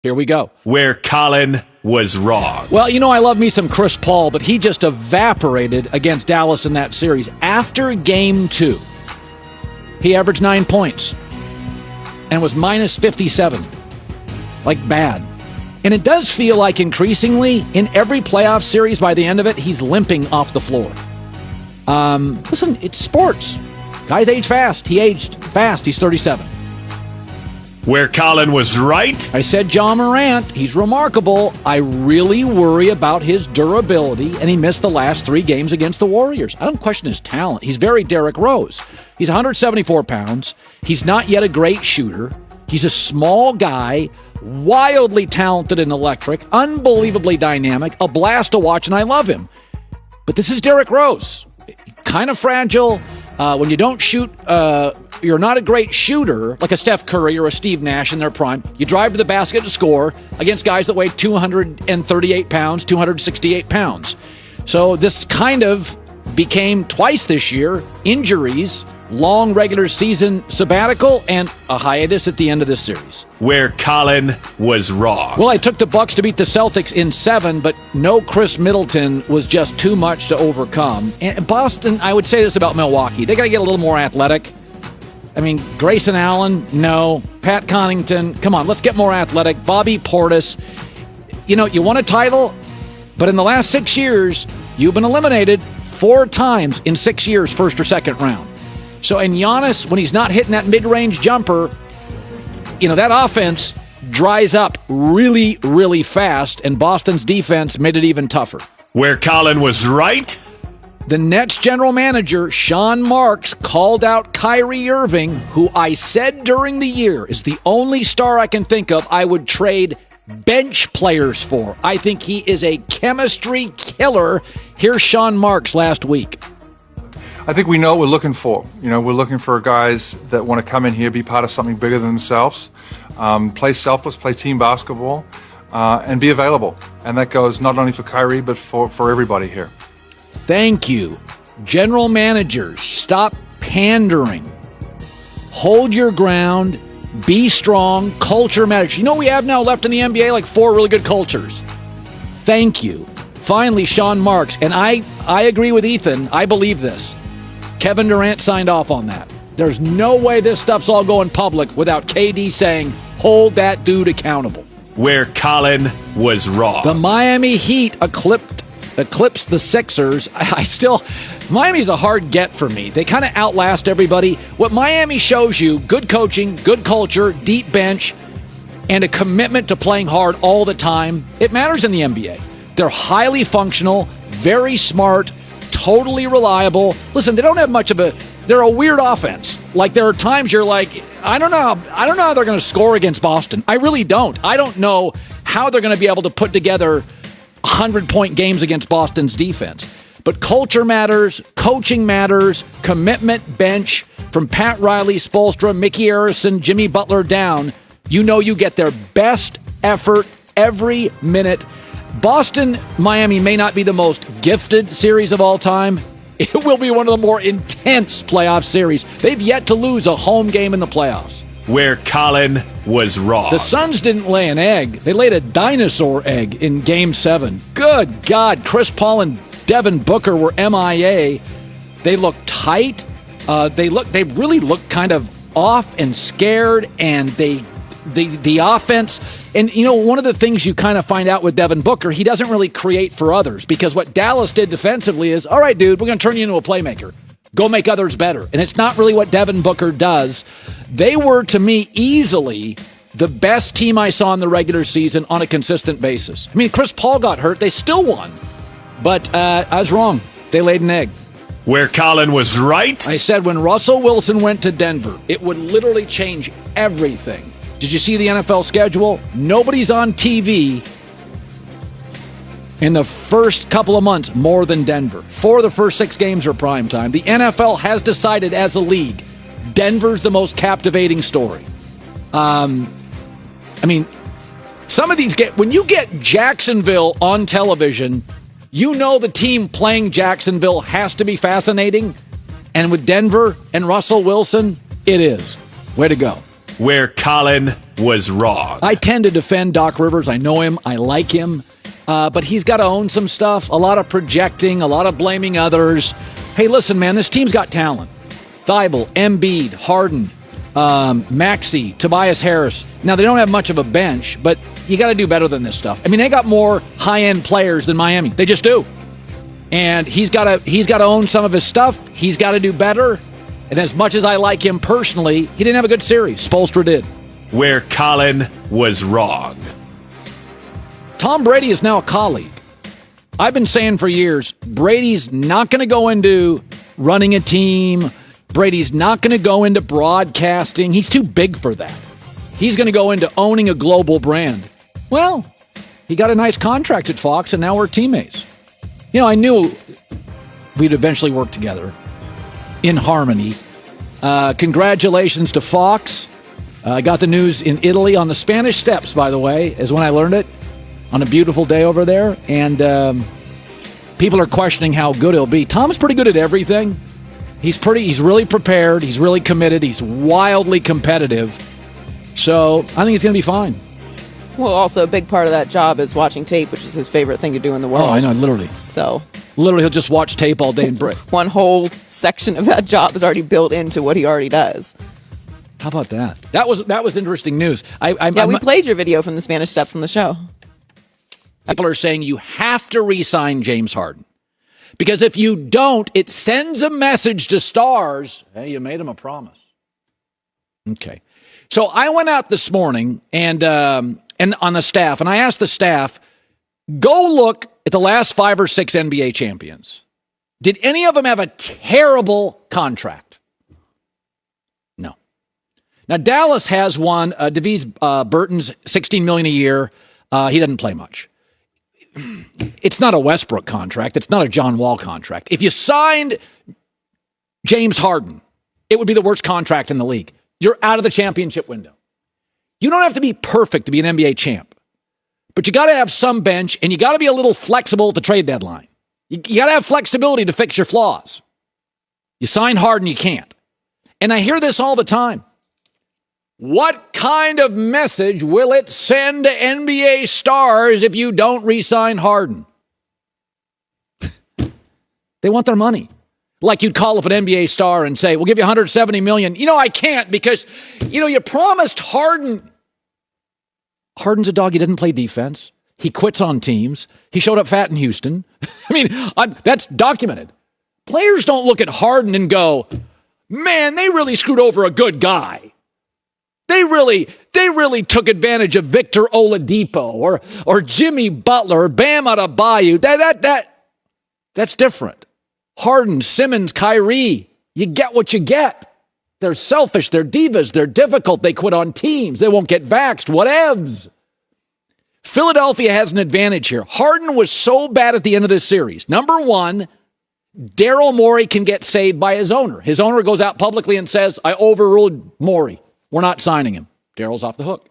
Here we go. Where Colin was wrong. Well, I love me some Chris Paul, but he just evaporated against Dallas in that series. After Game 2, he averaged 9 points and was minus 57. Like, bad. And it does feel like increasingly, in every playoff series, by the end of it, he's limping off the floor. Listen, it's sports. Guys age fast. He aged fast. He's 37. Where Colin was right. I said John Morant. He's remarkable. I really worry about his durability, and he missed the last 3 games against the Warriors. I don't question his talent. He's very Derrick Rose. He's 174 pounds. He's not yet a great shooter. He's a small guy, wildly talented and electric, unbelievably dynamic, a blast to watch, and I love him. But this is Derrick Rose. Kind of fragile. When you don't shoot, you're not a great shooter, like a Steph Curry or a Steve Nash in their prime. You drive to the basket to score against guys that weigh 238 pounds, 268 pounds. So this kind of became twice this year, injuries, long regular season sabbatical, and a hiatus at the end of this series. Where Colin was wrong. Well, I took the Bucks to beat the Celtics in 7, but no Chris Middleton was just too much to overcome. And Boston, I would say this about Milwaukee. They got to get a little more athletic. I mean, Grayson Allen, no. Pat Connaughton, come on, let's get more athletic. Bobby Portis. You won a title, but in the last 6 years, you've been eliminated 4 times in 6 years, first or second round. So, and Giannis, when he's not hitting that mid-range jumper, that offense dries up really, really fast, and Boston's defense made it even tougher. Where Colin was right. The Nets general manager, Sean Marks, called out Kyrie Irving, who I said during the year is the only star I can think of I would trade bench players for. I think he is a chemistry killer. Here's Sean Marks last week. I think we know what we're looking for. We're looking for guys that want to come in here, be part of something bigger than themselves, play selfless, play team basketball, and be available. And that goes not only for Kyrie, but for everybody here. Thank you. General managers, stop pandering. Hold your ground. Be strong. Culture matters. We have now left in the NBA like 4 really good cultures. Thank you. Finally, Sean Marks. And I agree with Ethan. I believe this. Kevin Durant signed off on that. There's no way this stuff's all going public without KD saying, hold that dude accountable. Where Colin was wrong. The Miami Heat eclipsed the Sixers. Miami's a hard get for me. They kind of outlast everybody. What Miami shows you, good coaching, good culture, deep bench, and a commitment to playing hard all the time, it matters in the NBA. They're highly functional, very smart, totally reliable. Listen, they don't have much of they're a weird offense. Like, there are times you're like, I don't know how they're going to score against Boston. I really don't. I don't know how they're going to be able to put together 100-point games against Boston's defense. But culture matters, coaching matters, commitment, bench, from Pat Riley, Spoelstra, Mickey Arison, Jimmy Butler down, you get their best effort every minute. Boston-Miami may not be the most gifted series of all time. It will be one of the more intense playoff series. They've yet to lose a home game in the playoffs. Where Colin was wrong. The Suns didn't lay an egg. They laid a dinosaur egg in Game 7. Good God, Chris Paul and Devin Booker were MIA. They looked tight. They really looked kind of off and scared, and the offense. And, one of the things you kind of find out with Devin Booker, he doesn't really create for others, because what Dallas did defensively is, all right, dude, we're going to turn you into a playmaker. Go make others better. And it's not really what Devin Booker does. They were, to me, easily the best team I saw in the regular season on a consistent basis. I mean, Chris Paul got hurt. They still won. But I was wrong. They laid an egg. Where Colin was right. I said when Russell Wilson went to Denver, it would literally change everything. Did you see the NFL schedule? Nobody's on TV in the first couple of months more than Denver. 4 of the first 6 games are primetime. The NFL has decided as a league, Denver's the most captivating story. Some of these when you get Jacksonville on television, the team playing Jacksonville has to be fascinating. And with Denver and Russell Wilson, it is. Way to go. Where Colin was wrong. I tend to defend Doc Rivers. I know him. I like him. But he's got to own some stuff. A lot of projecting, a lot of blaming others. Hey, listen, man, this team's got talent. Thibault, Embiid, Harden, Maxey, Tobias Harris. Now, they don't have much of a bench, but you got to do better than this stuff. I mean, they got more high-end players than Miami. They just do. And he's got to own some of his stuff. He's got to do better. And as much as I like him personally, he didn't have a good series. Spoelstra did. Where Colin was wrong. Tom Brady is now a colleague. I've been saying for years, Brady's not going to go into running a team. Brady's not going to go into broadcasting. He's too big for that. He's going to go into owning a global brand. Well, he got a nice contract at Fox, and now we're teammates. You know, I knew we'd eventually work together in harmony. Congratulations to Fox. I got the news in Italy on the Spanish Steps, by the way, is when I learned it, on a beautiful day over there. And people are questioning how good he'll be. Tom's pretty good at everything. He's really prepared. He's really committed. He's wildly competitive. So I think he's going to be fine. Well, also a big part of that job is watching tape, which is his favorite thing to do in the world. Oh, I know, literally. So literally, he'll just watch tape all day and break. One whole section of that job is already built into what he already does. How about that? That was interesting news. We played your video from the Spanish Steps on the show. People are saying you have to re-sign James Harden. Because if you don't, it sends a message to stars. Hey, you made him a promise. Okay. So I went out this morning and on the staff, and I asked the staff, go look at the last 5 or 6 NBA champions. Did any of them have a terrible contract? No. Now, Dallas has one. Davies Burton's $16 million a year. He doesn't play much. It's not a Westbrook contract. It's not a John Wall contract. If you signed James Harden, it would be the worst contract in the league. You're out of the championship window. You don't have to be perfect to be an NBA champ, but you got to have some bench, and you got to be a little flexible at the trade deadline. You got to have flexibility to fix your flaws. You sign Harden, you can't. And I hear this all the time. What kind of message will it send to NBA stars if you don't re-sign Harden? They want their money. Like you'd call up an NBA star and say, we'll give you $170 million. You know, I can't because, you promised Harden. Harden's a dog. He didn't play defense. He quits on teams. He showed up fat in Houston. I mean, that's documented. Players don't look at Harden and go, man, they really screwed over a good guy. They really took advantage of Victor Oladipo or Jimmy Butler or Bam Adebayo. That's different. Harden, Simmons, Kyrie, you get what you get. They're selfish, they're divas, they're difficult, they quit on teams, they won't get vaxxed, whatevs. Philadelphia has an advantage here. Harden was so bad at the end of this series. Number one, Daryl Morey can get saved by his owner. His owner goes out publicly and says, I overruled Morey. We're not signing him. Daryl's off the hook.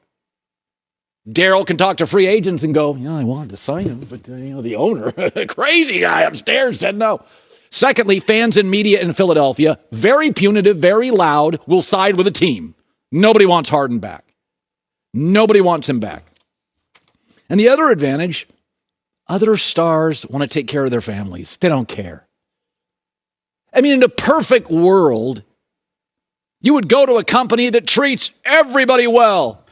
Daryl can talk to free agents and go, I wanted to sign him, but the owner, crazy guy upstairs, said no. Secondly, fans and media in Philadelphia, very punitive, very loud, will side with a team. Nobody wants Harden back. Nobody wants him back. And the other advantage, other stars want to take care of their families. They don't care. I mean, in a perfect world, you would go to a company that treats everybody well.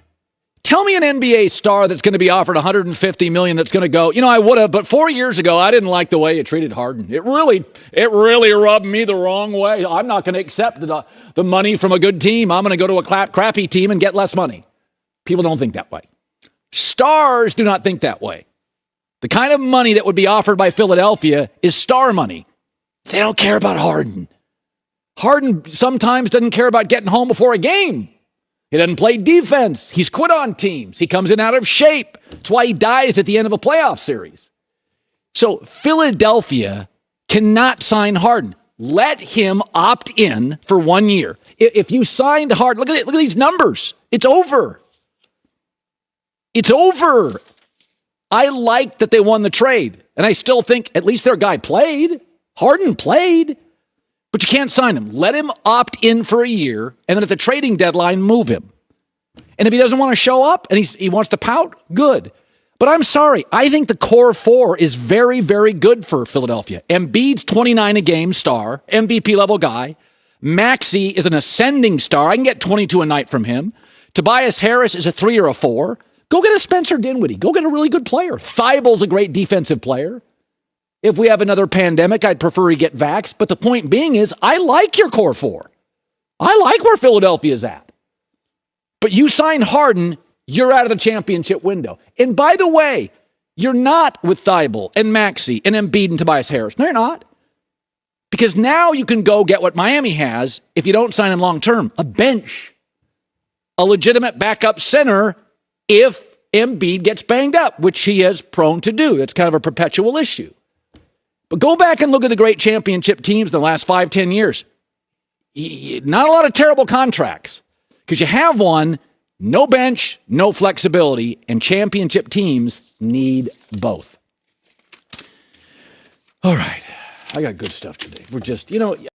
Tell me an NBA star that's going to be offered $150 million that's going to go, I would have, but 4 years ago, I didn't like the way you treated Harden. It really rubbed me the wrong way. I'm not going to accept the money from a good team. I'm going to go to a crappy team and get less money. People don't think that way. Stars do not think that way. The kind of money that would be offered by Philadelphia is star money. They don't care about Harden. Harden sometimes doesn't care about getting home before a game. He doesn't play defense. He's quit on teams. He comes in out of shape. That's why he dies at the end of a playoff series. So Philadelphia cannot sign Harden. Let him opt in for 1 year. If you signed Harden, look at these numbers. It's over. It's over. I like that they won the trade. And I still think at least their guy played. Harden played. But you can't sign him. Let him opt in for a year, and then at the trading deadline, move him. And if he doesn't want to show up and he wants to pout, good. But I'm sorry. I think the core four is very, very good for Philadelphia. Embiid's 29 a game star, MVP level guy. Maxey is an ascending star. I can get 22 a night from him. Tobias Harris is a 3 or a 4. Go get a Spencer Dinwiddie. Go get a really good player. Thibel's a great defensive player. If we have another pandemic, I'd prefer he get vaxxed. But the point being is, I like your core four. I like where Philadelphia's at. But you sign Harden, you're out of the championship window. And by the way, you're not with Thibault and Maxey and Embiid and Tobias Harris. No, you're not. Because now you can go get what Miami has if you don't sign him long term. A bench. A legitimate backup center if Embiid gets banged up, which he is prone to do. That's kind of a perpetual issue. But go back and look at the great championship teams in the last 5-10 years. Not a lot of terrible contracts. Because you have one, no bench, no flexibility, and championship teams need both. All right. I got good stuff today. We're just,